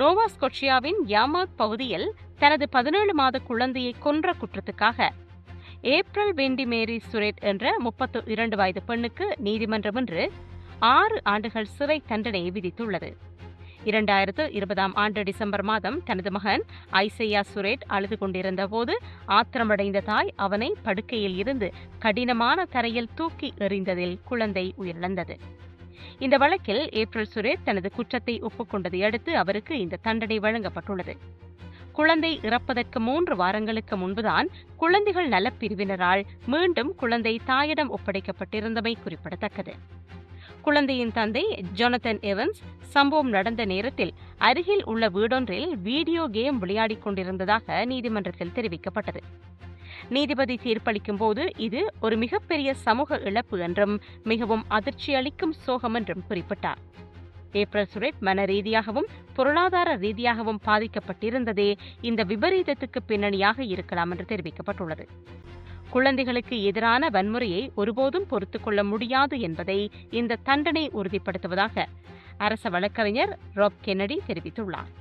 நோவா ஸ்கொட்சியாவின் யாமாக் பகுதியில் தனது 17 மாத குழந்தையை கொன்ற குற்றத்துக்காக ஏப்ரல் வெண்டி மேரி சுரேட் என்ற 32 வயது பெண்ணுக்கு நீதிமன்றம் இன்று 6 ஆண்டுகள் சிறை தண்டனை விதித்துள்ளது. 2020 ஆண்டு டிசம்பர் மாதம் தனது மகன் ஐசையா சுரேட் அழுது கொண்டிருந்த போது ஆத்திரமடைந்த தாய் அவனை படுக்கையில் இருந்து கடினமான தரையில் தூக்கி எறிந்ததில் குழந்தை உயிரிழந்தது. இந்த வழக்கில் ஏப்ரல் சுரேட் தனது குற்றத்தை ஒப்புக்கொண்டதை அடுத்து அவருக்கு இந்த தண்டனை வழங்கப்பட்டுள்ளது. குழந்தை இறப்பதற்கு 3 வாரங்களுக்கு முன்புதான் குழந்தைகள் நலப்பிரிவினரால் மீண்டும் குழந்தை தாயிடம் ஒப்படைக்கப்பட்டிருந்தமை குறிப்பிடத்தக்கது. குழந்தையின் தந்தை ஜொனதன் எவன்ஸ் சம்பவம் நடந்த நேரத்தில் அருகில் உள்ள வீடொன்றில் வீடியோ கேம் விளையாடிக் கொண்டிருந்ததாக நீதிமன்றத்தில் தெரிவிக்கப்பட்டது. நீதிபதி தீர்ப்பளிக்கும் போது இது ஒரு மிகப்பெரிய சமூக இழப்பு என்றும் மிகவும் அதிர்ச்சி அளிக்கும் சோகம் என்றும் குறிப்பிட்டார். ஏப்ரல் சுரேட் மன ரீதியாகவும் பொருளாதார ரீதியாகவும் பாதிக்கப்பட்டிருந்ததே இந்த விபரீதத்துக்கு பின்னணியாக இருக்கலாம் என்று தெரிவிக்கப்பட்டுள்ளது. குழந்தைகளுக்கு எதிரான வன்முறையை ஒருபோதும் பொறுத்துக் கொள்ள முடியாது என்பதை இந்த தண்டனை உறுதிப்படுத்துவதாக அரச வழக்கறிஞர் ராப் கென்னடி தெரிவித்துள்ளார்.